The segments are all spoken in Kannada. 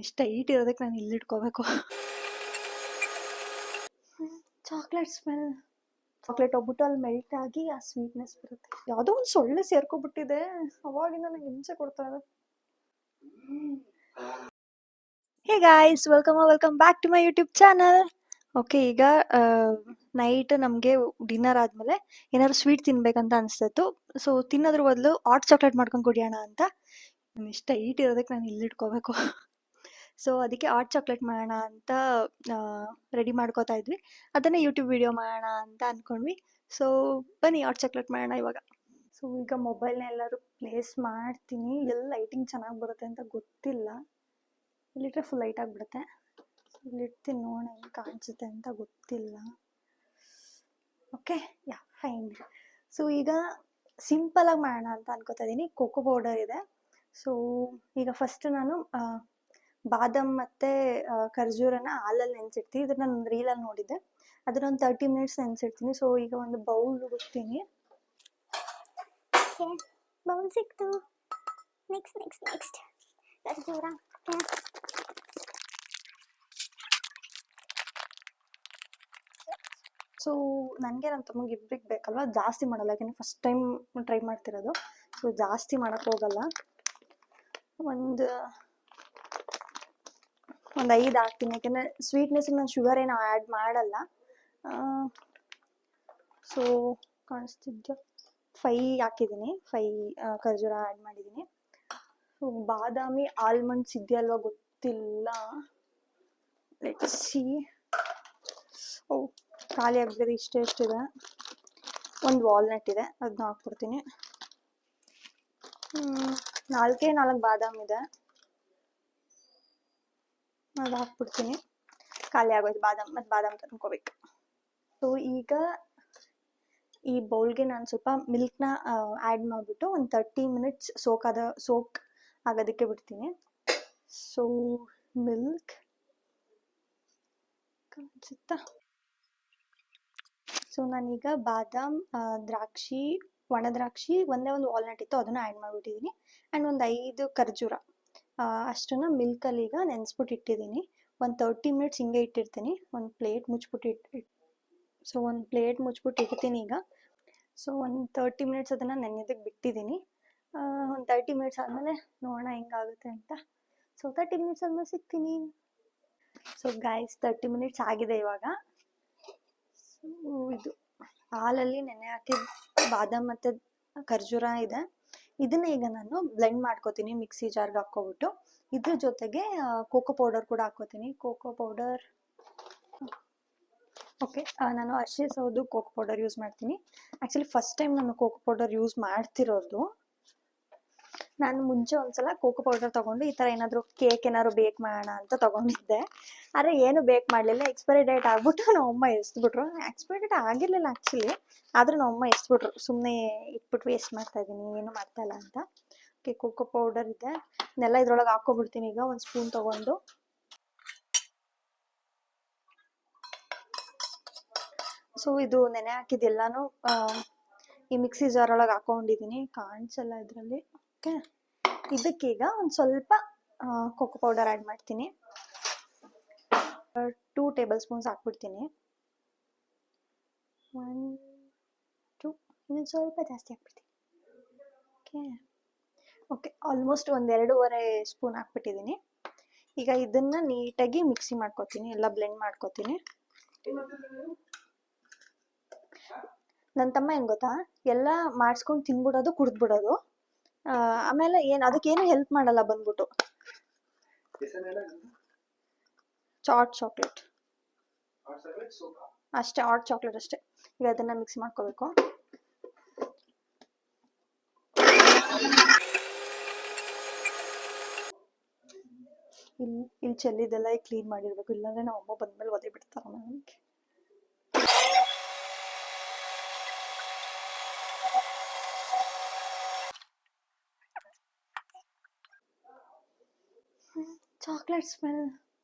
ಇಷ್ಟು ಹೈಟ್ ಇರೋದಕ್ಕೆ ನಾನು ಇಲ್ಲಿ ಇಟ್ಕೋಬೇಕು. Chocolate smell. ಚಾಕ್ಲೇಟ್ ಹೋಗ್ಬಿಟ್ಟು ಅಲ್ಲಿ ಮೆಲ್ಟ್ ಆಗಿ ಆ ಸ್ವೀಟ್ನೆಸ್ ಬರುತ್ತೆ. ಯಾವುದೋ ಒಂದು ಸೊಳ್ಳೆ ಸೇರ್ಕೊಬಿಟ್ಟಿದೆ, ಅವಾಗಿಂದ ನಂಗೆ ಹಿಂಸೆ ಕೊಡ್ತಾ ಇದೆ. Hey guys, welcome back to my YouTube channel. Okay, ಈಗ ನೈಟ್ ನಮಗೆ ಡಿನ್ನರ್ ಆದಮೇಲೆ ಏನಾದ್ರು ಸ್ವೀಟ್ ತಿನ್ಬೇಕಂತ ಅನಿಸ್ತಿತ್ತು. ಸೊ ತಿನ್ನೋದ್ರ ಬದಲು ಹಾಟ್ ಚಾಕ್ಲೇಟ್ ಮಾಡ್ಕೊಂಡು ಕುಡಿಯೋಣ ಅಂತ. ಇಷ್ಟು ಹೈಟ್ ಇರೋದಕ್ಕೆ ನಾನು ಇಲ್ಲಿ ಇಟ್ಕೋಬೇಕು. ಸೊ ಅದಕ್ಕೆ ಹಾಟ್ ಚಾಕ್ಲೇಟ್ ಮಾಡೋಣ ಅಂತ ರೆಡಿ ಮಾಡ್ಕೋತಾ ಇದ್ವಿ. ಅದನ್ನೇ ಯೂಟ್ಯೂಬ್ ವಿಡಿಯೋ ಮಾಡೋಣ ಅಂತ ಅಂದ್ಕೊಂಡ್ವಿ. ಸೊ ಬನ್ನಿ ಹಾಟ್ ಚಾಕ್ಲೇಟ್ ಮಾಡೋಣ ಇವಾಗ. ಸೊ ಈಗ ಮೊಬೈಲ್ನ ಎಲ್ಲರೂ ಪ್ಲೇಸ್ ಮಾಡ್ತೀನಿ. ಎಲ್ಲಿ ಲೈಟಿಂಗ್ ಚೆನ್ನಾಗಿ ಬರುತ್ತೆ ಅಂತ ಗೊತ್ತಿಲ್ಲ. ಇಲ್ಲಿಟ್ರೆ ಫುಲ್ ಲೈಟ್ ಆಗಿಬಿಡುತ್ತೆ. ಇಲ್ಲಿಡ್ತೀನಿ, ನೋಡೋಣ ಹೆಂಗೆ ಕಾಣಿಸುತ್ತೆ ಅಂತ ಗೊತ್ತಿಲ್ಲ. ಓಕೆ, ಯಾ ಫೈನ್. ಸೊ ಈಗ ಸಿಂಪಲಾಗಿ ಮಾಡೋಣ ಅಂತ ಅನ್ಕೋತಾ ಇದ್ದೀನಿ. ಕೋಕೋ ಪೌಡರ್ ಇದೆ. ಸೊ ಈಗ ಫಸ್ಟ್ ನಾನು ಬಾದಾಮ್ ಮತ್ತು ಖರ್ಜೂರನ ಹಾಲಲ್ಲಿ ನೆನೆಸಿಡ್ತೀನಿ. ಇದನ್ನು ನಾನು ರೀಲಲ್ಲಿ ನೋಡಿದ್ದೆ. ಅದನ್ನೊಂದು 30 ಮಿನಿಟ್ಸ್ ನೆನೆಸಿಡ್ತೀನಿ. ಸೊ ಈಗ ಒಂದು ಬೌಲ್ ಹುಡುಕ್ತೀನಿ. ಬೌಲ್ ಸಿಕ್ತು. ನೆಕ್ಸ್ಟ್ ಖರ್ಜೂರ. ಸೊ ನನಗೆ ನನ್ನ ತಮ್ಮಗೆ ಇಬ್ಬರಿಗೆ ಬೇಕಲ್ವ, ಜಾಸ್ತಿ ಮಾಡಲ್ಲ. ಯಾಕೆಂದರೆ ಫಸ್ಟ್ ಟೈಮ್ ಟ್ರೈ ಮಾಡ್ತಿರೋದು. ಸೊ ಜಾಸ್ತಿ ಮಾಡೋಕ್ಕೆ ಹೋಗಲ್ಲ. ಒಂದು 5 ಹಾಕ್ತೀನಿ. ಯಾಕೆಂದರೆ ಸ್ವೀಟ್ನೆಸ್ಗೆ ನಾನು ಶುಗರ್ ಏನು ಆ್ಯಡ್ ಮಾಡಲ್ಲ. ಸೊ ಕಾಣಿಸ್ತಿದ್ಯಾ, 5 ಹಾಕಿದ್ದೀನಿ. 5 ಖರ್ಜೂರ ಆ್ಯಡ್ ಮಾಡಿದ್ದೀನಿ. ಸೊ ಬಾದಾಮಿ ಆಲ್ಮಂಡ್ಸ್ ಇದೆಯಲ್ವ ಗೊತ್ತಿಲ್ಲ. Let's see. ಓ, ಖಾಲಿ ಆಗ್ಬಿಟ್ಟಿದೆ. ಎಷ್ಟಿದೆ. ಒಂದು ವಾಲ್ನಟ್ ಇದೆ, ಅದನ್ನ ಹಾಕ್ಬಿಡ್ತೀನಿ. 4 ಬಾದಾಮ್ ಇದೆ, ಅದು ಹಾಕ್ಬಿಡ್ತೀನಿ. ಖಾಲಿ ಆಗೋಯ್ತು ಬಾದಾಮ್. ಮತ್ತು ಬಾದಾಮ್ ತಂದ್ಕೋಬೇಕು. ಸೊ ಈಗ ಈ ಬೌಲ್ಗೆ ನಾನು ಸ್ವಲ್ಪ ಮಿಲ್ಕ್ನ ಆ್ಯಡ್ ಮಾಡಿಬಿಟ್ಟು ಒಂದು 30 ಮಿನಿಟ್ಸ್ ಸೋಕ್ ಆಗೋದಕ್ಕೆ ಬಿಡ್ತೀನಿ. ಸೊ ಮಿಲ್ಕ್ ಕಾಣಿಸುತ್ತಾ. ಸೊ ನಾನೀಗ ಬಾದಾಮ್, ದ್ರಾಕ್ಷಿ, ಒಣ ದ್ರಾಕ್ಷಿ, ಒಂದೇ ಒಂದು ವಾಲ್ನಟ್ ಇತ್ತು, ಅದನ್ನು ಆ್ಯಡ್ ಮಾಡಿಬಿಟ್ಟಿದ್ದೀನಿ. ಆ್ಯಂಡ್ ಒಂದು 5 ಖರ್ಜೂರ ಅಷ್ಟನ್ನು ಮಿಲ್ಕಲ್ಲಿ ಈಗ ನೆನೆಸ್ಬಿಟ್ಟು ಇಟ್ಟಿದ್ದೀನಿ. ಒಂದು 30 ಮಿನಿಟ್ಸ್ ಹಿಂಗೆ ಇಟ್ಟಿರ್ತೀನಿ. ಒಂದು ಪ್ಲೇಟ್ ಮುಚ್ಚಿಬಿಟ್ಟು ಒಂದು ಪ್ಲೇಟ್ ಮುಚ್ಚಿಬಿಟ್ಟು ಇಡ್ತೀನಿ ಈಗ. ಸೊ ಒಂದು 30 ಮಿನಿಟ್ಸ್ ಅದನ್ನು ನೆನೆಯೋದಕ್ಕೆ ಬಿಟ್ಟಿದ್ದೀನಿ. ಒಂದು 30 ಮಿನಿಟ್ಸ್ ಆದಮೇಲೆ ನೋಡೋಣ ಹೆಂಗಾಗುತ್ತೆ ಅಂತ. ಸೊ 30 ಮಿನಿಟ್ಸ್ ಆದಮೇಲೆ ಸಿಗ್ತೀನಿ. ಸೊ ಗೈಸ್, 30 ಮಿನಿಟ್ಸ್ ಆಗಿದೆ ಇವಾಗ. ಸೊ ಇದು ಹಾಲಲ್ಲಿ ನೆನೆ ಹಾಕಿದ ಬಾದಾಮ್ ಮತ್ತು ಖರ್ಜೂರ ಇದೆ. ಇದನ್ನ ಈಗ ನಾನು ಬ್ಲೆಂಡ್ ಮಾಡ್ಕೋತೀನಿ ಮಿಕ್ಸಿ ಜಾರ್ಗೆ ಹಾಕ್ಕೊಬಿಟ್ಟು. ಇದ್ರ ಜೊತೆಗೆ ಕೋಕೋ ಪೌಡರ್ ಕೂಡ ಹಾಕ್ಕೋತೀನಿ. ಕೋಕೋ ಪೌಡರ್, ಓಕೆ, ನಾನು ಅರ್ಶಿ ಸೌದು ಕೋಕೋ ಪೌಡರ್ ಯೂಸ್ ಮಾಡ್ತೀನಿ. ಆ್ಯಕ್ಚುಲಿ ಫಸ್ಟ್ ಟೈಮ್ ನಾನು ಕೋಕೋ ಪೌಡರ್ ಯೂಸ್ ಮಾಡ್ತಿರೋದು. ನಾನು ಮುಂಚೆ ಒಂದ್ಸಲ ಕೋಕೋ ಪೌಡರ್ ತೊಗೊಂಡು ಈ ಥರ ಏನಾದರೂ ಕೇಕ್ ಏನಾದ್ರು ಬೇಕ್ ಮಾಡೋಣ ಅಂತ ತೊಗೊಂಡಿದ್ದೆ. ಆದರೆ ಏನು ಬೇಕ್ ಮಾಡಲಿಲ್ಲ. ಎಕ್ಸ್ಪೈರಿ ಡೇಟ್ ಆಗ್ಬಿಟ್ಟು ನಮ್ಮಮ್ಮ ಎಸ್ಬಿಟ್ರು. ಎಕ್ಸ್ಪೈರಿ ಡೇಟ್ ಆಗಿರಲಿಲ್ಲ ಆ್ಯಕ್ಚುಲಿ, ಆದರೂ ನಮ್ಮಮ್ಮ ಎಸ್ಬಿಟ್ರು. ಸುಮ್ಮನೆ ಇಟ್ಬಿಟ್ಟು ವೇಸ್ಟ್ ಮಾಡ್ತಾಯಿದ್ದೀನಿ, ಏನು ಮಾಡ್ತಾಯಿಲ್ಲ ಅಂತ. ಓಕೆ, ಕೋಕೋ ಪೌಡರ್ ಇದೆ, ಇದನ್ನೆಲ್ಲ ಇದ್ರೊಳಗೆ ಹಾಕ್ಕೊಬಿಡ್ತೀನಿ ಈಗ ಒಂದು ಸ್ಪೂನ್ ತೊಗೊಂಡು. ಸೊ ಇದು ನೆನೆ ಹಾಕಿದ್ದೆಲ್ಲನೂ ಈ ಮಿಕ್ಸಿ ಜಾರ್ ಒಳಗೆ ಹಾಕೊಂಡಿದ್ದೀನಿ. ಕಾಣಿಸಲ್ಲ ಇದರಲ್ಲಿ. ಓಕೆ, ಇದಕ್ಕೀಗ ಒಂದು ಸ್ವಲ್ಪ ಕೋಕೋ ಪೌಡರ್ ಆ್ಯಡ್ ಮಾಡ್ತೀನಿ. 2 ಟೇಬಲ್ ಸ್ಪೂನ್ಸ್ ಹಾಕ್ಬಿಡ್ತೀನಿ. 1 2 ಇನ್ನೊಂದು ಸ್ವಲ್ಪ ಜಾಸ್ತಿ ಹಾಕ್ಬಿಡ್ತೀನಿ. ಓಕೆ, ಆಲ್ಮೋಸ್ಟ್ ಒಂದು 2.5 ಸ್ಪೂನ್ ಹಾಕ್ಬಿಟ್ಟಿದ್ದೀನಿ. ಈಗ ಇದನ್ನು ನೀಟಾಗಿ ಮಿಕ್ಸಿ ಮಾಡ್ಕೊತೀನಿ, ಎಲ್ಲ ಬ್ಲೆಂಡ್ ಮಾಡ್ಕೊತೀನಿ. ನನ್ನ ತಮ್ಮ ಹೆಂಗೆ ಗೊತ್ತಾ, ಎಲ್ಲ ಮಾಡಿಸ್ಕೊಂಡು ತಿನ್ಬಿಡೋದು, ಕುಡಿದ್ಬಿಡೋದು. ಆಮೇಲೆ ಅದಕ್ಕೇನು ಹೆಲ್ಪ್ ಮಾಡಲ್ಲ ಬಂದ್ಬಿಟ್ಟು. ಹಾಟ್ ಚಾಕ್ಲೇಟ್ ಅಷ್ಟೇ, ಹಾಟ್ ಚಾಕ್ಲೇಟ್ ಅಷ್ಟೇ. ಈಗ ಅದನ್ನು ಮಿಕ್ಸ್ ಮಾಡ್ಕೋಬೇಕು. ಇಲ್ಲಿ ಚೆಲ್ಲಿದೆಲ್ಲ ಕ್ಲೀನ್ ಮಾಡಿರ್ಬೇಕು, ಇಲ್ಲಾಂದ್ರೆ ನಮ್ಮ ಅಮ್ಮ ಬಂದ್ಮೇಲೆ ಒದೆ ಬಿಡ್ತಾರ ನನಗೆ. ಚಾಕ್ಲೇಟ್ ಸ್ಮೆಲ್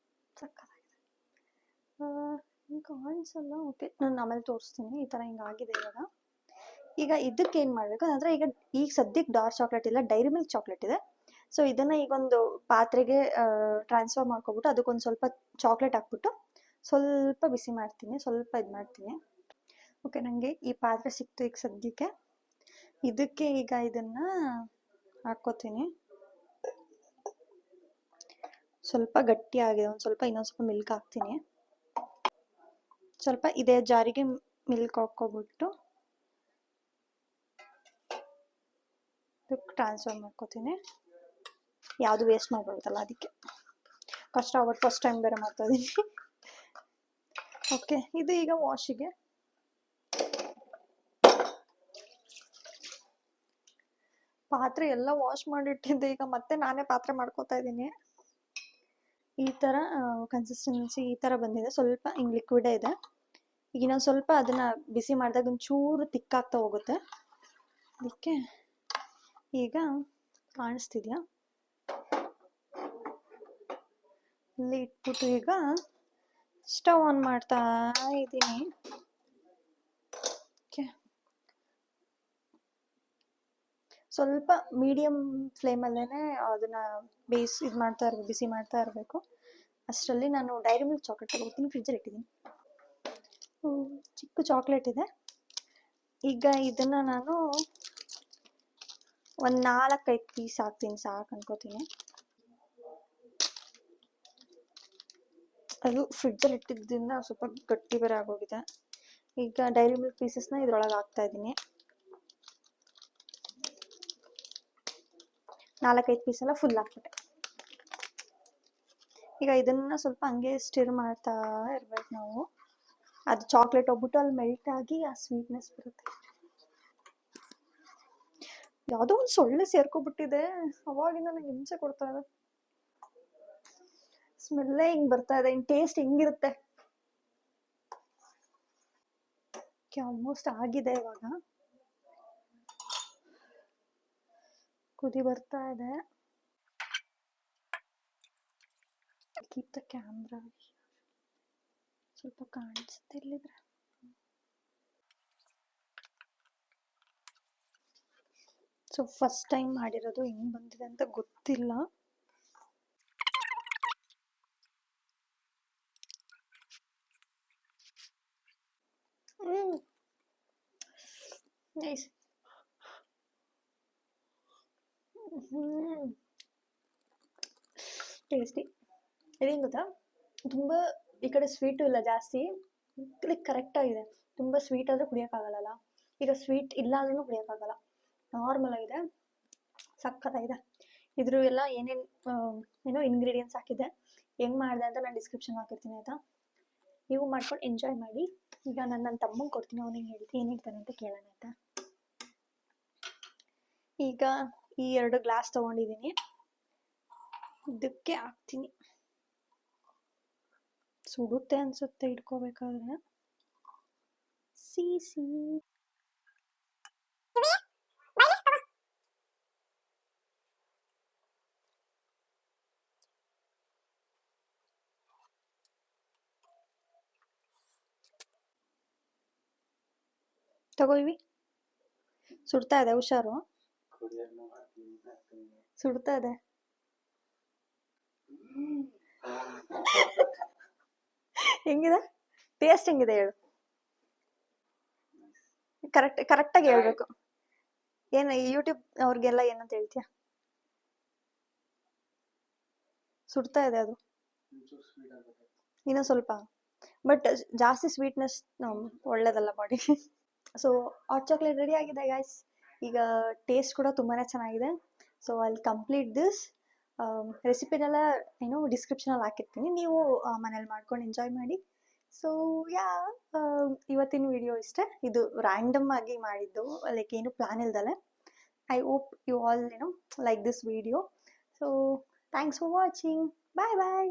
ಸಕ್ಕತ್ತಾಗಿದೆ. ಕಾಣಿಸಲ್ಲ. ಓಕೆ, ನಾನು ಆಮೇಲೆ ತೋರಿಸ್ತೀನಿ. ಈ ಥರ ಹಿಂಗಾಗಿದೆ ಇವಾಗ. ಈಗ ಇದಕ್ಕೆ ಏನು ಮಾಡಬೇಕು ಅಂದರೆ, ಈಗ ಸದ್ಯಕ್ಕೆ ಡಾರ್ಕ್ ಚಾಕ್ಲೇಟ್ ಇಲ್ಲ, ಡೈರಿ ಮಿಲ್ಕ್ ಚಾಕ್ಲೇಟ್ ಇದೆ. ಸೊ ಇದನ್ನ ಈಗೊಂದು ಪಾತ್ರೆಗೆ ಟ್ರಾನ್ಸ್ಫರ್ ಮಾಡ್ಕೊಬಿಟ್ಟು ಅದಕ್ಕೊಂದು ಸ್ವಲ್ಪ ಚಾಕ್ಲೇಟ್ ಹಾಕ್ಬಿಟ್ಟು ಸ್ವಲ್ಪ ಬಿಸಿ ಮಾಡ್ತೀನಿ, ಸ್ವಲ್ಪ ಇದು ಮಾಡ್ತೀನಿ. ಓಕೆ, ನನಗೆ ಈ ಪಾತ್ರೆ ಸಿಕ್ತು ಈಗ ಸದ್ಯಕ್ಕೆ. ಇದಕ್ಕೆ ಈಗ ಇದನ್ನ ಹಾಕ್ಕೋತೀನಿ. ಸ್ವಲ್ಪ ಗಟ್ಟಿ ಆಗಿದೆ, ಒಂದು ಸ್ವಲ್ಪ ಇನ್ನೊಂದು ಸ್ವಲ್ಪ ಮಿಲ್ಕ್ ಹಾಕ್ತೀನಿ. ಸ್ವಲ್ಪ ಇದೇ ಜಾರಿಗೆ ಮಿಲ್ಕ್ ಹಾಕ್ಕೊಬಿಟ್ಟು ಟ್ರಾನ್ಸ್ಫರ್ ಮಾಡ್ಕೋತೀನಿ. ಯಾವುದು ವೇಸ್ಟ್ ಮಾಡಬಾರ್ದಲ್ಲ, ಅದಕ್ಕೆ ಕಷ್ಟ ಆಗ್ಬಿಟ್ಟು ಫಸ್ಟ್ ಟೈಮ್ ಬೇರೆ ಮಾಡ್ತಾ ಇದ್ದೀನಿ. ಓಕೆ, ಇದು ಈಗ ವಾಶಿಗೆ. ಪಾತ್ರೆ ಎಲ್ಲ ವಾಶ್ ಮಾಡಿಟ್ಟಿದ್ದೆ, ಈಗ ಮತ್ತೆ ನಾನೇ ಪಾತ್ರೆ ಮಾಡ್ಕೋತಾ ಇದ್ದೀನಿ. ಈ ಥರ ಕನ್ಸಿಸ್ಟೆನ್ಸಿ ಈ ಥರ ಬಂದಿದೆ, ಸ್ವಲ್ಪ ಹಿಂಗೆ ಲಿಕ್ವಿಡೇ ಇದೆ. ಈಗ ಇನ್ನೊಂದು ಸ್ವಲ್ಪ ಅದನ್ನ ಬಿಸಿ ಮಾಡಿದಾಗ ಒಂಚೂರು ತಿಕ್ಕಾಗ್ತಾ ಹೋಗುತ್ತೆ. ಅದಕ್ಕೆ ಈಗ ಕಾಣಿಸ್ತಿದ್ಯಾ, ಇಲ್ಲಿ ಇಟ್ಬಿಟ್ಟು ಈಗ ಸ್ಟವ್ ಆನ್ ಮಾಡ್ತಾ ಇದ್ದೀನಿ. ಓಕೆ, ಸ್ವಲ್ಪ ಮೀಡಿಯಮ್ ಫ್ಲೇಮಲ್ಲೇ ಅದನ್ನ ಇದು ಮಾಡ್ತಾ ಇರಬೇಕು, ಬಿಸಿ ಮಾಡ್ತಾ ಇರಬೇಕು. ಅಷ್ಟರಲ್ಲಿ ನಾನು ಡೈರಿ ಮಿಲ್ಕ್ ಚಾಕ್ಲೇಟ್ ತಗೋತೀನಿ, ಫ್ರಿಜ್ಜಲ್ಲಿ ಇಟ್ಟಿದ್ದೀನಿ. ಚಿಕ್ಕ ಚಾಕ್ಲೇಟ್ ಇದೆ. ಈಗ ಇದನ್ನ ನಾನು ಒಂದು 4-5 ಪೀಸ್ ಹಾಕ್ತೀನಿ, ಸಾಕು ಅನ್ಕೋತೀನಿ. ಅದು ಫ್ರಿಡ್ಜಲ್ಲಿ ಇಟ್ಟಿದ್ದರಿಂದ ಸ್ವಲ್ಪ ಗಟ್ಟಿ ಬೇರೆ ಆಗೋಗಿದೆ. ಈಗ ಡೈರಿ ಮಿಲ್ಕ್ ಪೀಸಸ್ನ ಇದ್ರೊಳಗೆ ಹಾಕ್ತಾ ಇದ್ದೀನಿ. 4-5 ಪೀಸ್ ಎಲ್ಲ ಫುಲ್ ಹಾಕ್ಬಿಟ್ಟೆ. ಈಗ ಇದನ್ನ ಸ್ವಲ್ಪ ಹಂಗೆ ಸ್ಟಿರ್ ಮಾಡ್ತಾ ಇರ್ಬೇಕು ನಾವು. ಅದು ಚಾಕ್ಲೇಟ್ ಹೋಗ್ಬಿಟ್ಟು ಅಲ್ಲಿ ಮೆಲ್ಟ್ ಆಗಿ ಆ ಸ್ವೀಟ್ನೆಸ್ ಬರುತ್ತೆ. ಯಾವುದೋ ಒಂದು ಸೊಳ್ಳೆ ಸೇರ್ಕೊಬಿಟ್ಟಿದೆ, ಅವಾಗಿಂದ ನಂಗೆ ಹಿಂಸೆ ಕೊಡ್ತಾ ಇದೆ. ಸ್ಮೆಲ್ಲೇ ಹಿಂಗ್ ಬರ್ತಾ ಇದೆ, ಇನ್ ಟೇಸ್ಟ್ ಹೆಂಗಿರುತ್ತೆ. ಆಲ್ಮೋಸ್ಟ್ ಆಗಿದೆ. ಇವಾಗ ಕುದಿ ಬರ್ತಾ ಇದೆ. ಕೀಪ್ ದ ಕ್ಯಾಮ್ರಾ, ಸ್ವಲ್ಪ ಕಾಣಿಸುತ್ತೆ ಇಲ್ಲಿದ್ರೆ. ಸೊ ಫಸ್ಟ್ ಟೈಮ್ ಮಾಡಿರೋದು, ಹೆಂಗ್ ಬಂದಿದೆ ಅಂತ ಗೊತ್ತಿಲ್ಲ. ನೈಸ್. ಟೇಸ್ಟಿ. ಇದೇನು ಗೊತ್ತಾ, ತುಂಬ ಈ ಕಡೆ ಸ್ವೀಟು ಇಲ್ಲ ಜಾಸ್ತಿ, ಲೈಕ್ ಕರೆಕ್ಟಾಗಿದೆ. ತುಂಬ ಸ್ವೀಟ್ ಆದರೆ ಕುಡಿಯೋಕ್ಕಾಗಲ್ಲ, ಈಗ ಸ್ವೀಟ್ ಇಲ್ಲ ಅಂದ್ರೂ ಕುಡಿಯೋಕ್ಕಾಗಲ್ಲ, ನಾರ್ಮಲ್ ಆಗಿದೆ, ಸಕ್ಕತ್ತಾಗಿದೆ. ಇದ್ರ ಎಲ್ಲ ಏನೇನು ಏನೋ ಇಂಗ್ರೀಡಿಯೆಂಟ್ಸ್ ಹಾಕಿದೆ, ಹೆಂಗೆ ಮಾಡಿದೆ ಅಂತ ನಾನು ಡಿಸ್ಕ್ರಿಪ್ಷನ್ ಹಾಕಿರ್ತೀನಿ, ಆಯಿತಾ? ನೀವು ಮಾಡ್ಕೊಂಡು ಎಂಜಾಯ್ ಮಾಡಿ. ಈಗ ನಾನು ನನ್ನ ತಮ್ಮಂಗೆ ಕೊಡ್ತೀನಿ, ಅವನಿಗೆ ಹೇಳ್ತೀನಿ ಏನು ಹೇಳ್ತಾನೆ ಅಂತ ಕೇಳೋಣ, ಆಯಿತಾ? ಈಗ ಈ 2 ಗ್ಲಾಸ್ ತೊಗೊಂಡಿದ್ದೀನಿ, ಇದಕ್ಕೆ ಹಾಕ್ತೀನಿ. ಸುಡುತ್ತೆ ಅನ್ಸುತ್ತೆ ಇಟ್ಕೋಬೇಕಾದ್ರೆ. ಸಿಸಿ ತಗೋಯ್ವಿ. ಸುಡ್ತಾ ಇದೆ, ಹುಷಾರು, ಸುಡ್ತಾ ಇದೆ. ಹೆಂಗಿದೆ ಟೇಸ್ಟ್, ಹೆಂಗಿದೆ ಹೇಳು? ಕರೆಕ್ಟಾಗಿ ಹೇಳ್ಬೇಕು. ಏನು ಯೂಟ್ಯೂಬ್ ಅವ್ರಿಗೆಲ್ಲ ಏನಂತ ಹೇಳ್ತೀಯ? ಸುಡ್ತಾ ಇದೆ ಅದು ಇನ್ನೂ ಸ್ವಲ್ಪ, ಬಟ್ ಜಾಸ್ತಿ ಸ್ವೀಟ್ನೆಸ್ ಒಳ್ಳೇದಲ್ಲ ಬಾಡಿಗೆ. ಸೊ ಹಾಟ್ ಚಾಕ್ಲೇಟ್ ರೆಡಿ ಆಗಿದೆ ಗೈಸ್. ಈಗ ಟೇಸ್ಟ್ ಕೂಡ ತುಂಬಾ ಚೆನ್ನಾಗಿದೆ. ಸೊ ಅಲ್ಲಿ ಕಂಪ್ಲೀಟ್ ದಿಸ್ ರೆಸಿಪಿನೆಲ್ಲ ಏನು ಡಿಸ್ಕ್ರಿಪ್ಷನಲ್ಲಿ ಹಾಕಿರ್ತೀನಿ, ನೀವು ಮನೇಲಿ ಮಾಡ್ಕೊಂಡು ಎಂಜಾಯ್ ಮಾಡಿ. ಸೊ ಯಾ, ಇವತ್ತಿನ ವಿಡಿಯೋ ಇಷ್ಟೇ. ಇದು ರ್ಯಾಂಡಮ್ ಆಗಿ ಮಾಡಿದ್ದು, ಲೈಕ್ ಏನು ಪ್ಲಾನ್ ಇಲ್ದಲೆ. I hope you all like this video. So thanks for watching. Bye bye.